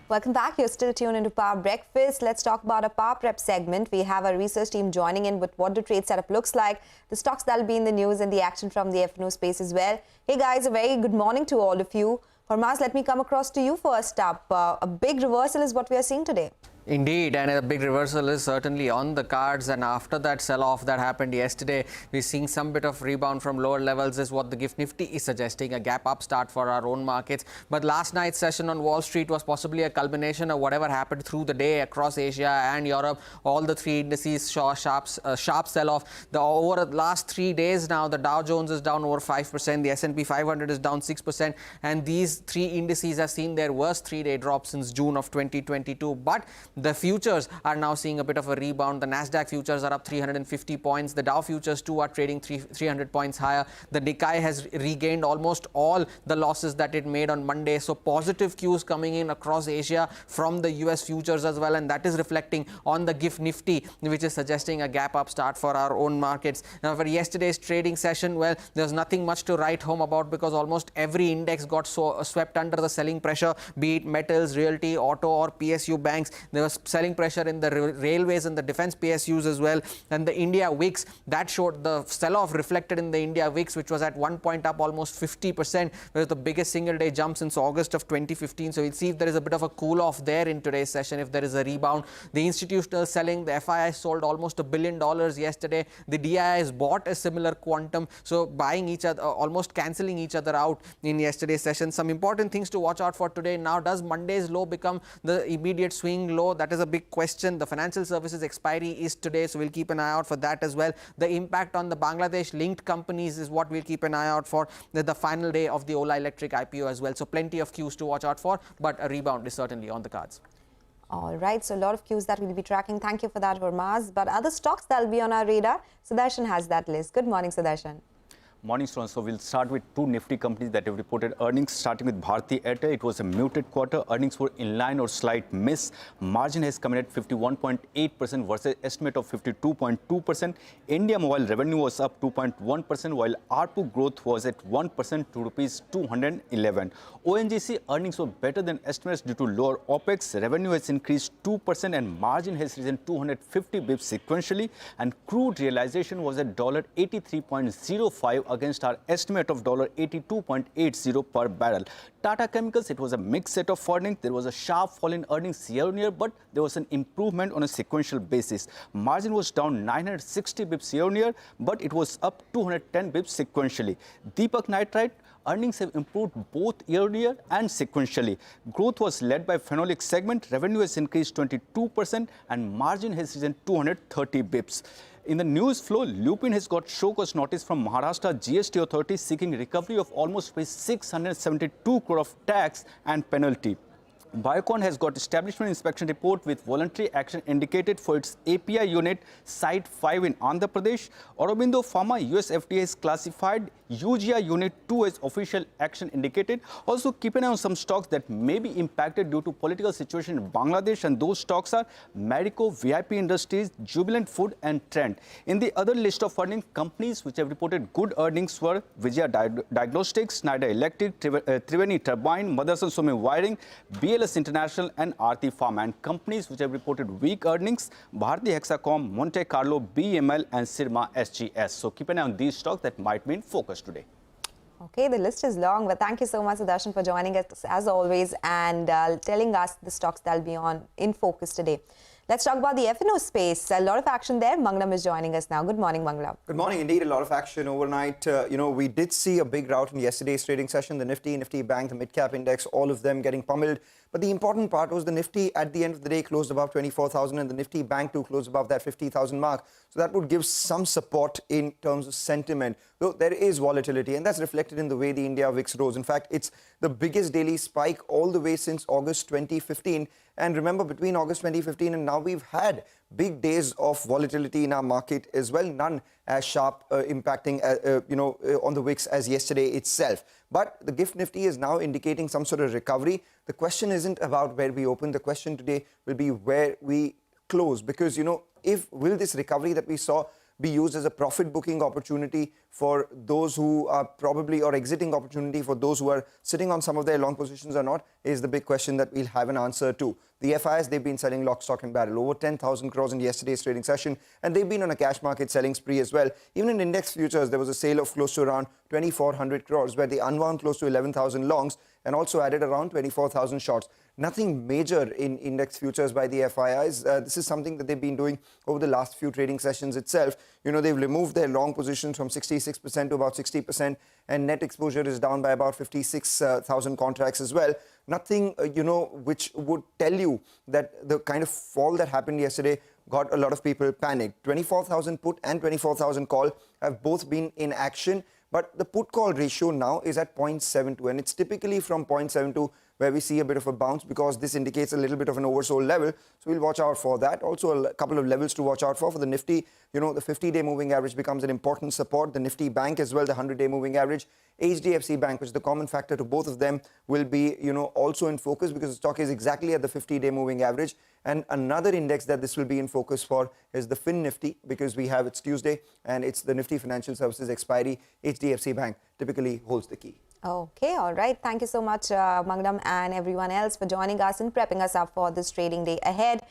Welcome back. You're still tuned into Power Breakfast. Let's talk about a Power Prep segment. We have our research team joining in with what the trade setup looks like, the stocks that'll be in the news and the action from the F&O space as well. Hey guys, a very good morning to all of you. Hormaz, let me come across to you first up. A big reversal is what we are seeing today. Indeed, and a big reversal is certainly on the cards, and after that sell-off that happened yesterday, we're seeing some bit of rebound from lower levels is what the GIFT Nifty is suggesting, a gap up start for our own markets. But last night's session on Wall Street was possibly a culmination of whatever happened through the day across Asia and Europe. All the three indices saw a sharp sell-off. Over the last 3 days now, the Dow Jones is down over 5%, the S&P 500 is down 6%, and these three indices have seen their worst 3-day drop since June of 2022. But the futures are now seeing a bit of a rebound. The Nasdaq futures are up 350 points. The Dow futures too are trading 300 points higher. The Nikkei has regained almost all the losses that it made on Monday. So positive cues coming in across Asia from the US futures as well, and that is reflecting on the GIFT Nifty, which is suggesting a gap up start for our own markets. Now, for yesterday's trading session, well, there's nothing much to write home about because almost every index got swept under the selling pressure, be it metals, realty, auto or PSU banks. There was selling pressure in the railways and the defense PSUs as well. And the India VIX, that showed the sell-off reflected in the India VIX, which was at one point up almost 50%, was the biggest single-day jump since August of 2015. So we'll see if there is a bit of a cool-off there in today's session, if there is a rebound. The institutional selling, the FII sold almost $1 billion yesterday. The DIIs bought a similar quantum, so buying each other, almost cancelling each other out in yesterday's session. Some important things to watch out for today. Now, does Monday's low become the immediate swing low? That is a big question. The financial services expiry is today, so we'll keep an eye out for that as well. The impact on the Bangladesh linked companies is what we'll keep an eye out for. The final day of the Ola Electric IPO as well. So plenty of cues to watch out for, but a rebound is certainly on the cards. All right, so a lot of cues that we'll be tracking. Thank you for that, Hormaz. But other stocks that'll be on our radar, Sudarshan has that list. Good morning, Sudarshan. Morning, Stone. So we'll start with two Nifty companies that have reported earnings, starting with Bharti Airtel. It was a muted quarter. Earnings were in line or slight miss. Margin has come in at 51.8% versus estimate of 52.2%. India Mobile revenue was up 2.1%, while ARPU growth was at 1% to rupees 211. ONGC earnings were better than estimates due to lower OPEX. Revenue has increased 2% and margin has risen 250 bips sequentially. And crude realization was at $83.05 against our estimate of $82.80 per barrel. Tata Chemicals, it was a mixed set of earnings. There was a sharp fall in earnings year-on-year, but there was an improvement on a sequential basis. Margin was down 960 bips year-on-year, but it was up 210 bips sequentially. Deepak Nitrite, earnings have improved both year-on-year and sequentially. Growth was led by phenolic segment. Revenue has increased 22% and margin has risen 230 bips. In the news flow, Lupin has got show cause notice from Maharashtra GST authorities seeking recovery of almost 672 crore of tax and penalty. Biocon has got establishment inspection report with voluntary action indicated for its API unit Site 5 in Andhra Pradesh. Aurobindo Pharma, US FDA has classified UGI Unit 2 as official action indicated. Also keep an eye on some stocks that may be impacted due to political situation in Bangladesh, and those stocks are Marico, VIP Industries, Jubilant Food and Trend. In the other list of earnings, companies which have reported good earnings were Vijaya Diagnostics, Schneider Electric, Triveni Turbine, Motherson Sumi Wiring, BLS International and Aarti Pharma. And companies which have reported weak earnings, Bharti Hexacom, Monte Carlo, BML and Sirma SGS. So keep an eye on these stocks that might be in focus today. Okay, the list is long, but thank you so much, Sudarshan, for joining us as always and telling us the stocks that'll be in focus today. Let's talk about the F&O space. A lot of action there. Manglam is joining us now. Good morning, Manglam. Good morning. Indeed, a lot of action overnight. We did see a big rout in yesterday's trading session. The Nifty Bank, the mid-cap index, all of them getting pummeled. But the important part was the Nifty at the end of the day closed above 24,000 and the Nifty Bank too closed above that 50,000 mark. So that would give some support in terms of sentiment. Though there is volatility and that's reflected in the way the India VIX rose. In fact, it's the biggest daily spike all the way since August 2015. And remember, between August 2015 and now, we've had big days of volatility in our market as well. None as sharp impacting, on the VIX as yesterday itself. But the GIFT Nifty is now indicating some sort of recovery. The question isn't about where we open. The question today will be where we close. Because, will this recovery that we saw be used as a profit booking opportunity for those who are probably, or exiting opportunity for those who are sitting on some of their long positions or not, is the big question that we'll have an answer to. The FIs, they've been selling lock, stock and barrel, over 10,000 crores in yesterday's trading session, and they've been on a cash market selling spree as well. Even in index futures, there was a sale of close to around 2,400 crores, where they unwound close to 11,000 longs and also added around 24,000 shorts. Nothing major in index futures by the FIIs. This is something that they've been doing over the last few trading sessions itself. You know, they've removed their long positions from 66% to about 60%, and net exposure is down by about 56,000 contracts as well. Nothing, which would tell you that the kind of fall that happened yesterday got a lot of people panicked. 24,000 put and 24,000 call have both been in action, but the put call ratio now is at 0.72, and it's typically from 0.72 where we see a bit of a bounce, because this indicates a little bit of an oversold level. So we'll watch out for that. Also, a couple of levels to watch out for the Nifty. The 50-day moving average becomes an important support. The Nifty Bank as well, the 100-day moving average. HDFC Bank, which is the common factor to both of them, will be, also in focus, because the stock is exactly at the 50-day moving average. And another index that this will be in focus for is the Fin Nifty, because it's Tuesday and it's the Nifty Financial Services expiry. HDFC Bank typically holds the key. Okay, all right. Thank you so much, Mangnam, and everyone else for joining us and prepping us up for this trading day ahead.